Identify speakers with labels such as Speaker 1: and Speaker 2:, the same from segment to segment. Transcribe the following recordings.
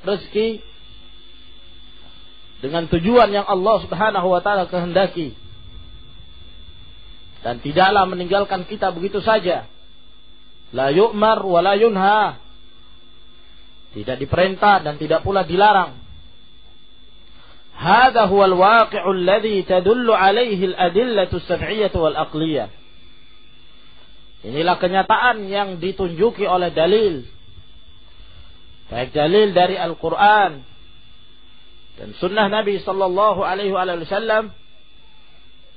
Speaker 1: rezeki dengan tujuan yang Allah Subhanahu wa taala kehendaki. Dan tidaklah meninggalkan kita begitu saja. La yu'mar wa la yunha. Tidak diperintah dan tidak pula dilarang. Hadha huwal waqi'u alladhi tadullu alaihi al-adillatu as-sam'iyyah wal aqliyah. Inilah kenyataan yang ditunjuki oleh dalil. Baik dalil dari Al-Quran dan sunnah Nabi sallallahu alaihi wasallam,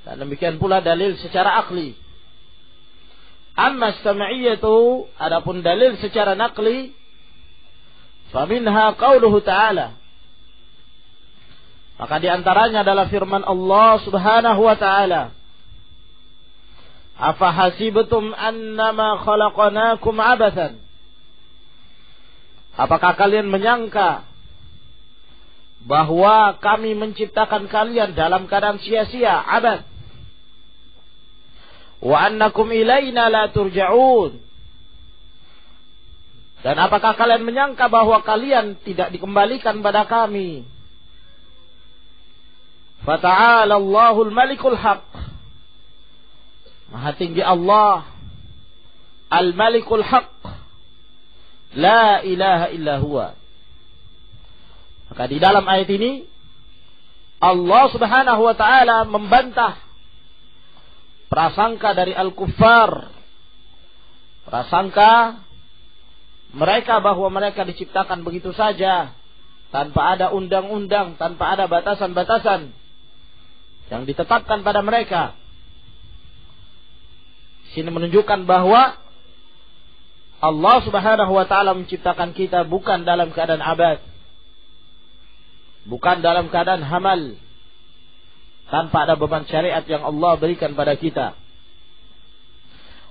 Speaker 1: dan demikian pula dalil secara akli. Amma as-sam'iyyatu, adapun dalil secara naqli, faminha qauluhu ta'ala. Maka diantaranya adalah firman Allah Subhanahu wa ta'ala. Afa hasibtum annama khalaqnakum abathan. Apakah kalian menyangka bahwa kami menciptakan kalian dalam keadaan sia-sia, abad? Wa annakum ilaina la turja'un. Dan apakah kalian menyangka bahwa kalian tidak dikembalikan pada kami? Fata'ala Allahul Malikul Haq. Maha tinggi Allah, Al-Malikul Haq, la ilaha illa huwa. Maka di dalam ayat ini Allah Subhanahu wa ta'ala membantah prasangka dari Al-Kuffar, prasangka mereka bahwa mereka diciptakan begitu saja, tanpa ada undang-undang, tanpa ada batasan-batasan yang ditetapkan pada mereka. Sini menunjukkan bahwa Allah Subhanahu wa ta'ala menciptakan kita bukan dalam keadaan abad, bukan dalam keadaan hamal, tanpa ada beban syariat yang Allah berikan pada kita.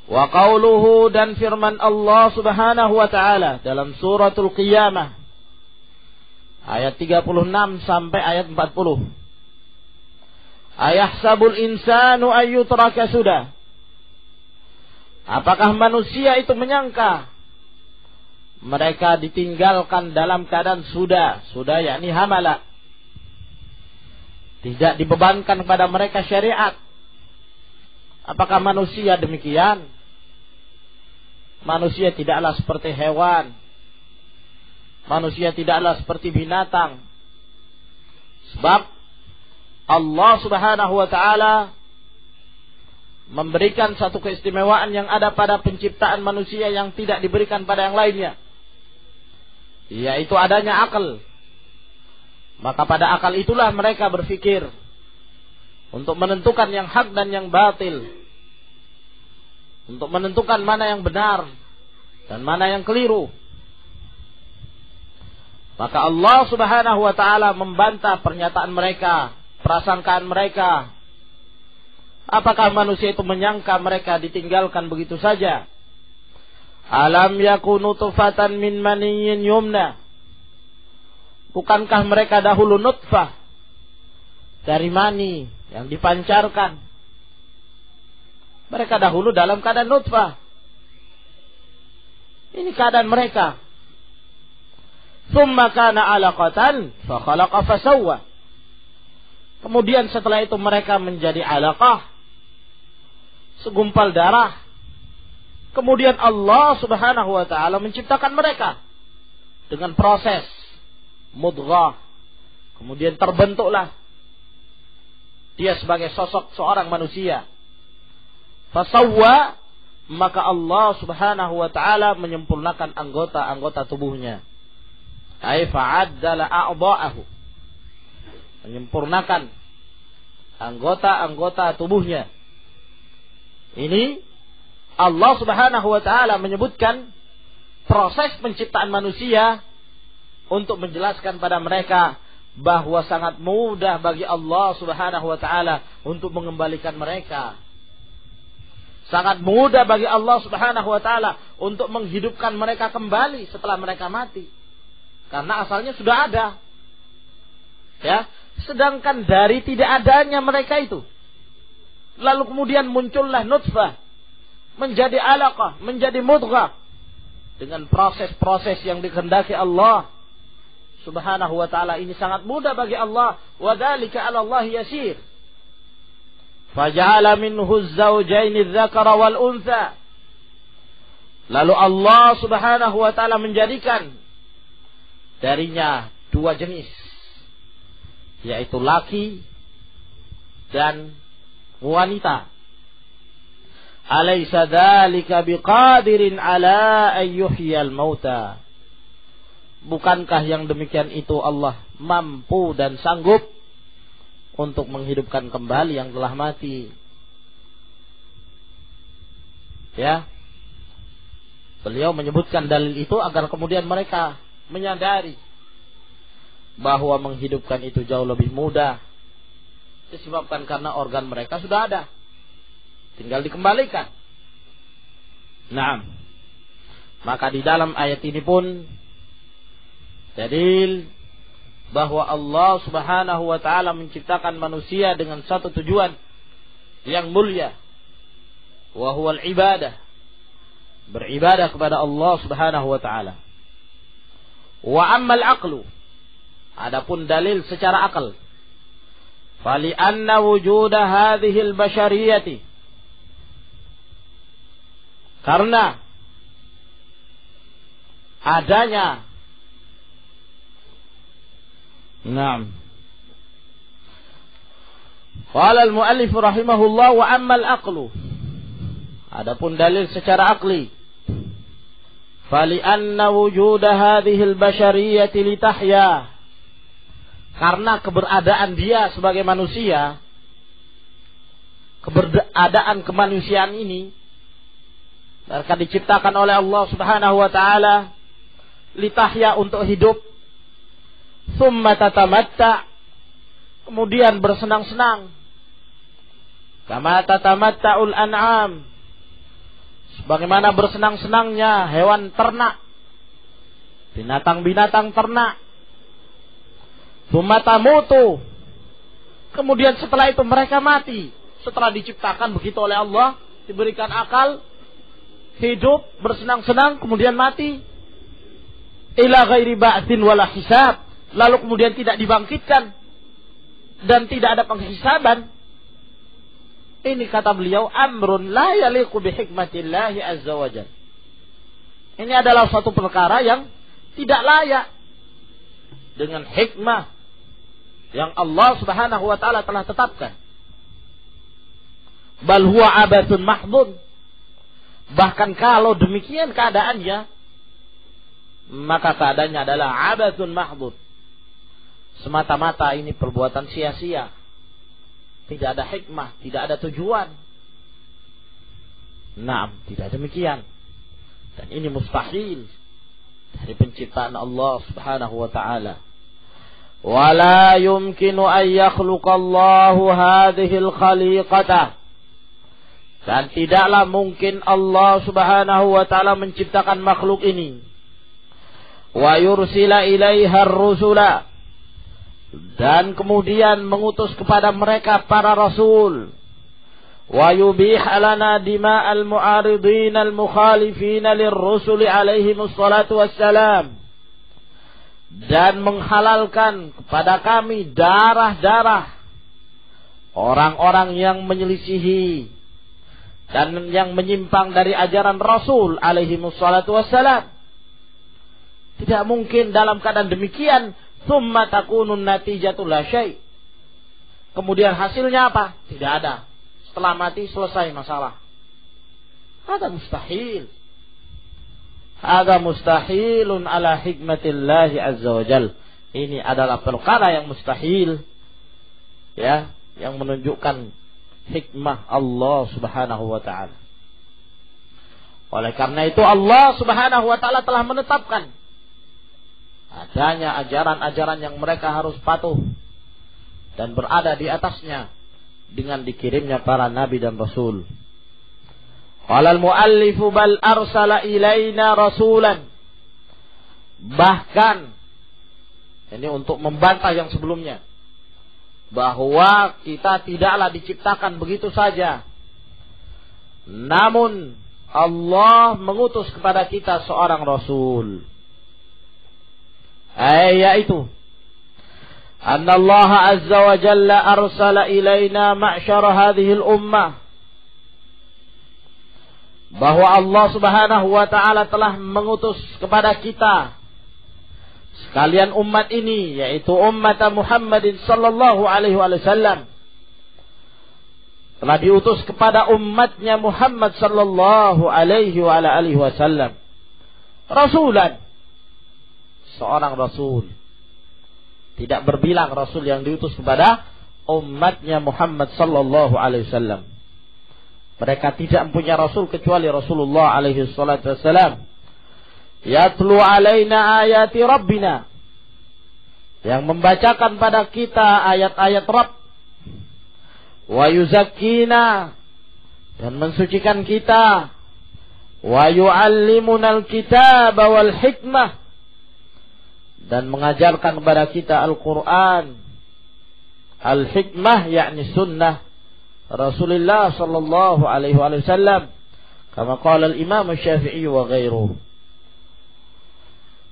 Speaker 1: Wa qauluhu, dan firman Allah Subhanahu wa ta'ala dalam suratul Qiyamah ayat 36 sampai ayat 40. Ayahsabul insanu ayyutraka sudah. Apakah manusia itu menyangka mereka ditinggalkan dalam keadaan sudah yakni hamala, tidak dibebankan kepada mereka syariat? Apakah manusia demikian? Manusia tidaklah seperti hewan, manusia tidaklah seperti binatang. Sebab Allah Subhanahu wa ta'ala memberikan satu keistimewaan yang ada pada penciptaan manusia yang tidak diberikan pada yang lainnya, yaitu adanya akal. Maka pada akal itulah mereka berpikir untuk menentukan yang hak dan yang batil, untuk menentukan mana yang benar dan mana yang keliru. Maka Allah Subhanahu wa ta'ala membantah pernyataan mereka, prasangkaan mereka. Apakah manusia itu menyangka mereka ditinggalkan begitu saja? Alam yakunu nutfatan min maniyyin yumna. Bukankah mereka dahulu nutfah dari mani yang dipancarkan? Mereka dahulu dalam keadaan nutfah. Ini keadaan mereka. Tsumma kana 'alaqatan fa khalaqa fa sawwa. Kemudian setelah itu mereka menjadi 'alaqah, segumpal darah. Kemudian Allah Subhanahu wa ta'ala menciptakan mereka dengan proses mudghah. Kemudian terbentuklah dia sebagai sosok seorang manusia. Fasawwa, maka Allah Subhanahu wa ta'ala menyempurnakan anggota-anggota tubuhnya. Ai fa'addala a'dha'ahu, menyempurnakan anggota-anggota tubuhnya. Ini Allah Subhanahu wa ta'ala menyebutkan proses penciptaan manusia untuk menjelaskan pada mereka bahwa sangat mudah bagi Allah Subhanahu wa ta'ala untuk mengembalikan mereka. Sangat mudah bagi Allah Subhanahu wa ta'ala untuk menghidupkan mereka kembali setelah mereka mati. Karena asalnya sudah ada. Ya, sedangkan dari tidak adanya mereka itu, lalu kemudian muncullah nutfah, menjadi alaqah, menjadi mudghah, dengan proses-proses yang dikehendaki Allah Subhanahu wa ta'ala ini sangat mudah bagi Allah. Wa dzalika 'ala Allah yasir. Faja'ala minhu az-zawjayn adh-dhakara wal untha. Lalu Allah Subhanahu wa ta'ala menjadikan darinya dua jenis, yaitu laki dan wanita. Alaysa dzalika biqadirin ala an yuhyiyal mauta. Bukankah yang demikian itu Allah mampu dan sanggup untuk menghidupkan kembali yang telah mati? Ya. Beliau menyebutkan dalil itu agar kemudian mereka menyadari bahwa menghidupkan itu jauh lebih mudah. Disebabkan karena organ mereka sudah ada, tinggal dikembalikan. Nah, maka di dalam ayat ini pun dalil bahwa Allah Subhanahu wa ta'ala menciptakan manusia dengan satu tujuan yang mulia, wa huwal ibadah, beribadah kepada Allah Subhanahu wa ta'ala. Wa ammal aqlu, adapun dalil secara akal, fali anna wujuda hadhil bashariyati, karena adanya qala al-muallif rahimahullah wa ammal aqlu, adapun dalil secara akli, fali anna wujuda hadhil bashariyati litahya, karena keberadaan dia sebagai manusia, keberadaan kemanusiaan ini mereka diciptakan oleh Allah Subhanahu wa ta'ala litahya, untuk hidup, thumma tatamatta, kemudian bersenang-senang, kama tatamatta'ul an'am, sebagaimana bersenang-senangnya hewan ternak, binatang-binatang ternak. Thumma tamutu, kemudian setelah itu mereka mati. Setelah diciptakan begitu oleh Allah, diberikan akal, hidup, bersenang-senang, kemudian mati. Ila ghairi ba'tsin wala hisab, lalu kemudian tidak dibangkitkan dan tidak ada penghisaban. Ini kata beliau, amrun la yaliqu bi hikmatillahi azza wa jalla. Ini adalah suatu perkara yang tidak layak dengan hikmah yang Allah Subhanahu wa ta'ala telah tetapkan. Bal huwa abathun mahdhun, bahkan kalau demikian keadaannya, maka keadaannya adalah abathun mahdhun, semata-mata ini perbuatan sia-sia, tidak ada hikmah, tidak ada tujuan. Naam, tidak demikian. Dan ini mustahil dari penciptaan Allah Subhanahu wa ta'ala. Wala yumkinu an yakhluqallahu hadhil khaliqata, dan tidaklah mungkin Allah Subhanahu wa ta'ala menciptakan makhluk ini, wa yursila ilaiha ar-rusula, dan kemudian mengutus kepada mereka para rasul, wa yubih lana dima'al mu'aridin al-mukhalifin lirrusuli alaihimus salatu wassalam, dan menghalalkan kepada kami darah-darah orang-orang yang menyelisihi dan yang menyimpang dari ajaran Rasul alaihimus salatu wassalam. Tidak mungkin dalam keadaan demikian, thumma takunun natijatu la syai', kemudian hasilnya apa? Tidak ada. Setelah mati selesai masalah. Ada mustahil. Ada mustahilun ala hikmatillahi azza wa jal. Ini adalah perkara yang mustahil, ya, yang menunjukkan hikmah Allah Subhanahu wa ta'ala. Oleh karena itu Allah Subhanahu wa ta'ala telah menetapkan adanya ajaran-ajaran yang mereka harus patuh dan berada di atasnya dengan dikirimnya para nabi dan rasul. Qala al-muallifu bal arsala ilaina rasulan, bahkan ini untuk membantah yang sebelumnya, bahwa kita tidaklah diciptakan begitu saja, namun Allah mengutus kepada kita seorang rasul. yaitu anna Allah azza wa jalla arsala ilaina ma'syar hadhihi al-ummah, bahwa Allah subhanahu wa ta'ala telah mengutus kepada kita sekalian umat ini, yaitu umat Muhammadin sallallahu alaihi wasallam, telah diutus kepada umatnya Muhammad sallallahu alaihi wasallam rasulan, seorang rasul. Tidak berbilang rasul yang diutus kepada umatnya Muhammad sallallahu alaihi wasallam. Mereka tidak mempunyai rasul kecuali Rasulullah alaihi salatu wasallam. Yatlu alaina ayati rabbina, yang membacakan pada kita ayat-ayat Rabb. Wa yuzakkina, dan mensucikan kita. Wa yu'allimunal kitaba wal hikmah, dan mengajarkan kepada kita Al-Quran. Al-hikmah yakni sunnah Rasulullah sallallahu alaihi wasallam, kama qala al-Imam Syafi'i wa ghairuhu.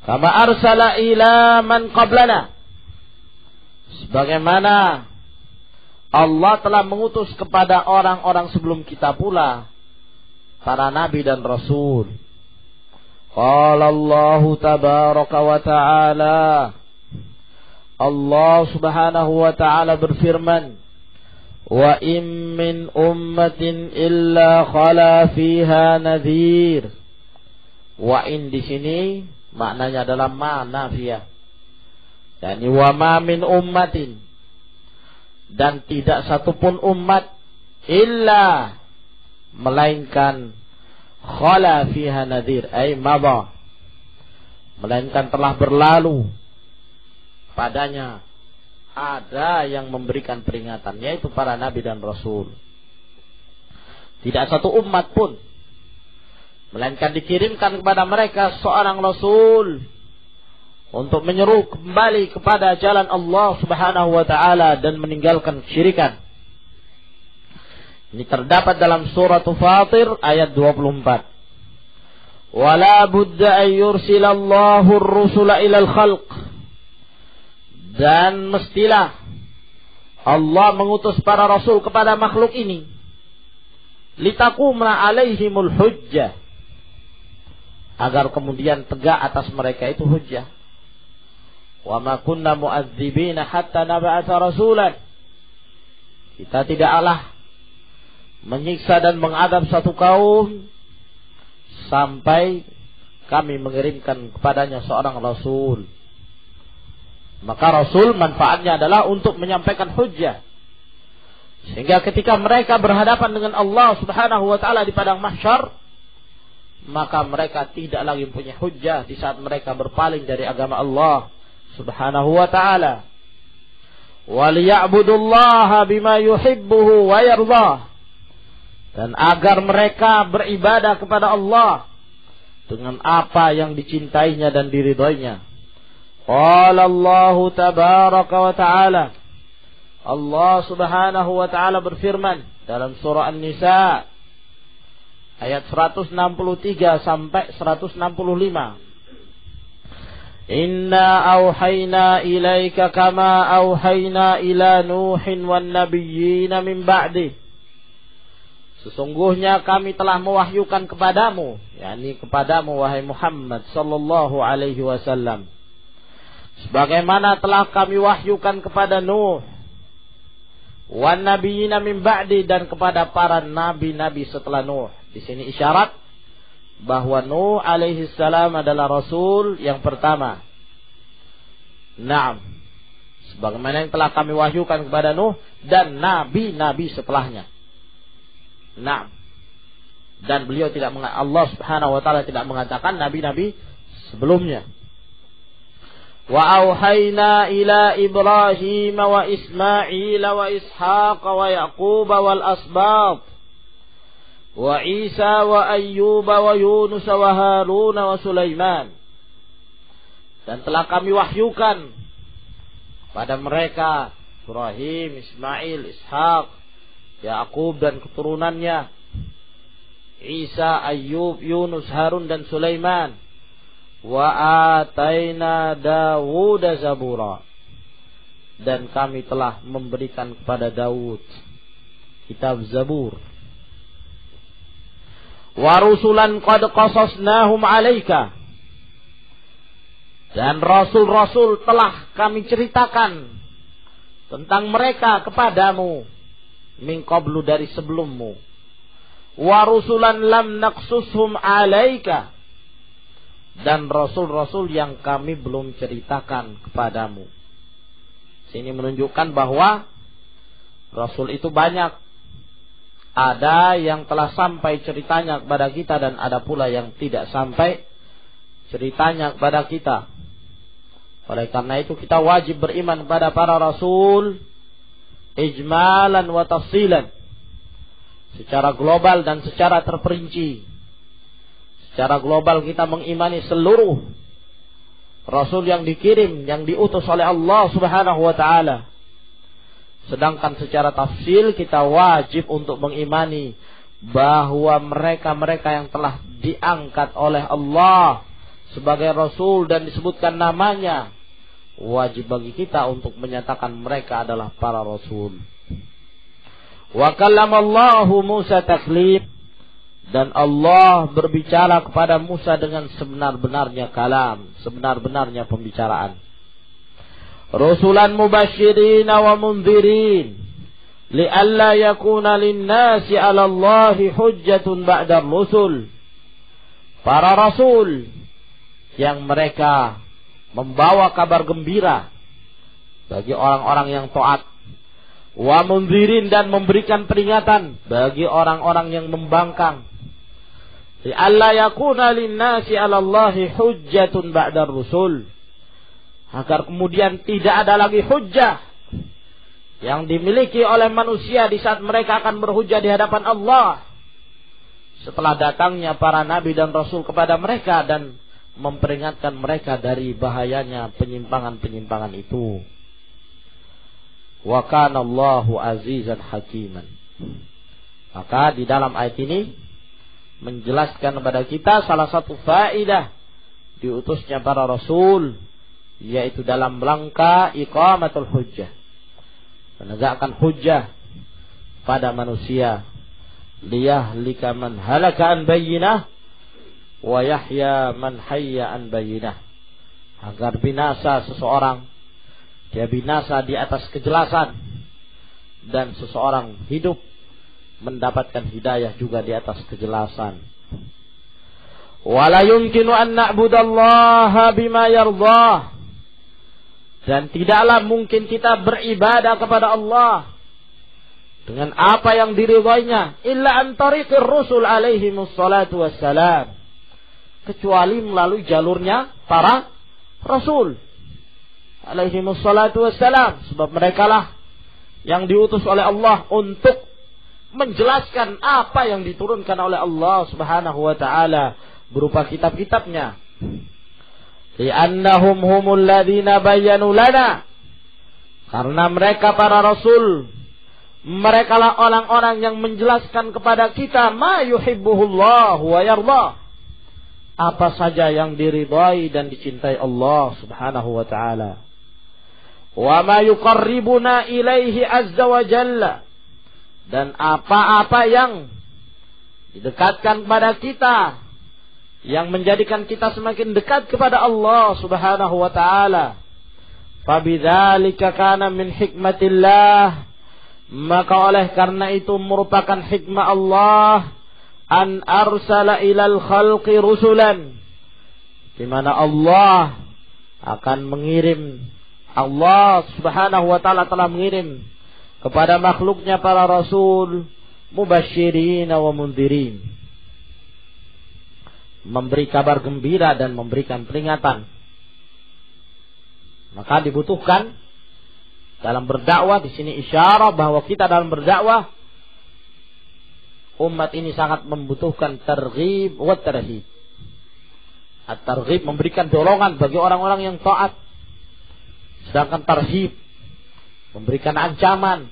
Speaker 1: Kama arsala ila man qablana, sebagaimana Allah telah mengutus kepada orang-orang sebelum kita pula para nabi dan rasul. Qala Allah tabaraka wa ta'ala, Allah subhanahu wa ta'ala berfirman, wa in min ummatin illa khala fiha nadhir. Wa in di sini maknanya adalah ma nafiyah, yakni wa ma min ummatin, dan tidak satupun umat illa melainkan khala fiha nadhir, ay madha, melainkan telah berlalu padanya ada yang memberikan peringatan, yaitu para nabi dan rasul. Tidak satu umat pun melainkan dikirimkan kepada mereka seorang rasul untuk menyeru kembali kepada jalan Allah subhanahu wa ta'ala dan meninggalkan kesyirikan. Ini terdapat dalam surah Fatir ayat 24. Wala budda an yursilallahu ar-rusula ilal khalq, dan mestilah Allah mengutus para rasul kepada makhluk ini, litakuma alaihimul hujjah, agar kemudian tegak atas mereka itu hujjah. Wa ma kunna mu'adzibina hatta nab'atha rasulan, kita tidaklah menyiksa dan mengadab satu kaum sampai kami mengirimkan kepadanya seorang rasul. Maka rasul manfaatnya adalah untuk menyampaikan hujjah, sehingga ketika mereka berhadapan dengan Allah subhanahu wa ta'ala di padang mahsyar, maka mereka tidak lagi punya hujjah di saat mereka berpaling dari agama Allah subhanahu wa ta'ala. Waliya'budullaha bima yuhibbuhu wa yardah, dan agar mereka beribadah kepada Allah dengan apa yang dicintainya dan diridhoinya. Qala Allah tabaraka wa ta'ala, Allah subhanahu wa ta'ala berfirman dalam surah An-Nisa ayat 163 sampai 165. Inna awhayna ilaika kama awhayna ila Nuhin wan nabiyyina min ba'di. Sesungguhnya kami telah mewahyukan kepadamu, yakni kepadamu wahai Muhammad sallallahu alaihi wasallam, sebagaimana telah kami wahyukan kepada Nuh, wan nabiyina min ba'di, dan kepada para nabi-nabi setelah Nuh. Di sini isyarat bahwa Nuh alaihi salam adalah rasul yang pertama. Naam, sebagaimana yang telah kami wahyukan kepada Nuh dan nabi-nabi setelahnya. Naam. Dan beliau tidak Allah subhanahu wa ta'ala tidak mengatakan nabi-nabi sebelumnya. Wa auhayna ila Ibrahim wa Ismail wa Ishaq wa Yaqub wal asbab wa Isa wa Ayyub wa Yunus wa Harun wa Sulaiman. Dan telah kami wahyukan pada mereka Ibrahim, Ismail, Ishaq, Yaqub dan keturunannya, Isa, Ayyub, Yunus, Harun dan Sulaiman, wa ataina Dawud zabura, dan kami telah memberikan kepada Daud kitab Zabur. Wa rusulan qad qasasnahum 'alaika, dan rasul-rasul telah kami ceritakan tentang mereka kepadamu min qablu, dari sebelummu. Wa rusulan lam naqsushum 'alaika, dan rasul-rasul yang kami belum ceritakan kepadamu. Sini menunjukkan bahwa rasul itu banyak. Ada yang telah sampai ceritanya kepada kita, dan ada pula yang tidak sampai ceritanya kepada kita. Oleh karena itu kita wajib beriman kepada para rasul ijmalan wa tafsilan, secara global dan secara terperinci. Secara global kita mengimani seluruh rasul yang dikirim, yang diutus oleh Allah Subhanahu wa taala. Sedangkan secara tafsil kita wajib untuk mengimani bahwa mereka-mereka yang telah diangkat oleh Allah sebagai rasul dan disebutkan namanya, wajib bagi kita untuk menyatakan mereka adalah para rasul. Wa kallamallahu Musa taklim, dan Allah berbicara kepada Musa dengan sebenar-benarnya kalam, sebenar-benarnya pembicaraan. Rusulan mubasyirin wa mundhirin li'alla yakuna lin-nasi 'ala Allahi hujjatun ba'da ar-rusul. Para rasul yang mereka membawa kabar gembira bagi orang-orang yang taat, wa mundhirin, dan memberikan peringatan bagi orang-orang yang membangkang. Li'alla yakuna lin-nasi 'ala Allahi hujjatun ba'da ar-rusul, agar kemudian tidak ada lagi hujjah yang dimiliki oleh manusia di saat mereka akan berhujjah di hadapan Allah setelah datangnya para nabi dan rasul kepada mereka dan memperingatkan mereka dari bahayanya penyimpangan-penyimpangan itu. Wa kana Allahu azizan hakiman. Maka di dalam ayat ini menjelaskan kepada kita salah satu faedah diutusnya para rasul, yaitu dalam rangka iqamatul hujjah, menegakkan hujjah pada manusia, liyahlika man halaka an bayyinah wa yahya man hayya an bayyinah, agar binasa seseorang, dia binasa di atas kejelasan, dan seseorang hidup mendapatkan hidayah juga di atas kejelasan. Wala yumkinu an na'budallaha bima yardah, dan tidaklah mungkin kita beribadah kepada Allah dengan apa yang diridhoinya, illa an tariqir rusul alaihi wassalatu wassalam, kecuali melalui jalurnya para rasul alaihi wassalatu wassalam, sebab merekalah yang diutus oleh Allah untuk menjelaskan apa yang diturunkan oleh Allah Subhanahu wa taala berupa kitab-kitabnya. Li'annahum humul ladzina bayyanu lana, karena mereka para rasul, merekalah orang-orang yang menjelaskan kepada kita ma yuhibbuhullah wa yardah, apa saja yang diridhai dan dicintai Allah Subhanahu wa taala. Wa ma yuqarribuna ilaihi azza wa jalla, dan apa-apa yang didekatkan kepada kita, yang menjadikan kita semakin dekat kepada Allah Subhanahu wa taala. Fabidzalika kana min hikmatillah, maka oleh karena itu merupakan hikmah Allah an arsala ilal khalqi rusulan, di mana Allah akan mengirim, Allah Subhanahu wa taala telah mengirim kepada makhluknya para rasul mubasyirin wa mundhirin, memberi kabar gembira dan memberikan peringatan. Maka dibutuhkan dalam berdakwah, di sini isyarat bahwa kita dalam berdakwah, umat ini sangat membutuhkan targhib wa tarhib. At-targhib memberikan dorongan bagi orang-orang yang taat, sedangkan tarhib memberikan ancaman,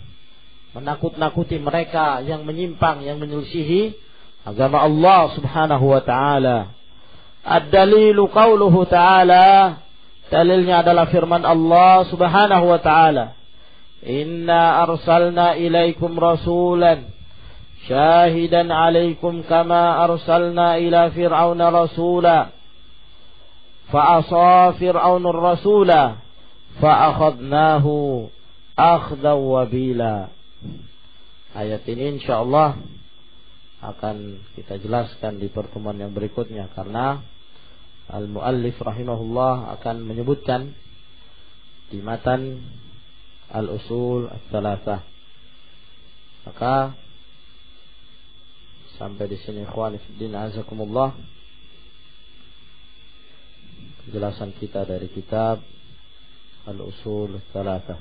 Speaker 1: menakut-nakuti mereka yang menyimpang, yang menyelisihi agama Allah Subhanahu wa taala. Ad-dalilu qauluhu ta'ala, dalilnya adalah firman Allah Subhanahu wa ta'ala, inna arsalna ilaikum rasulan syahidan alaikum kama arsalna ila fir'auna rasula fa'asa fir'aunur rasula fa'akhadnahu akhdan wabila. Ayat ini insyaallah akan kita jelaskan di pertemuan yang berikutnya, karena al-muallif rahimahullah akan menyebutkan di matan al-usul ats-tsalatsah. Maka sampai di sini ikhwani fiddin azakumullah penjelasan kita dari kitab al-usul ats-tsalatsah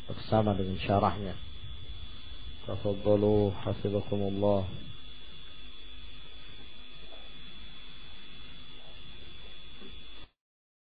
Speaker 1: bersama dengan syarahnya. Tafadhalu hafizakumullah.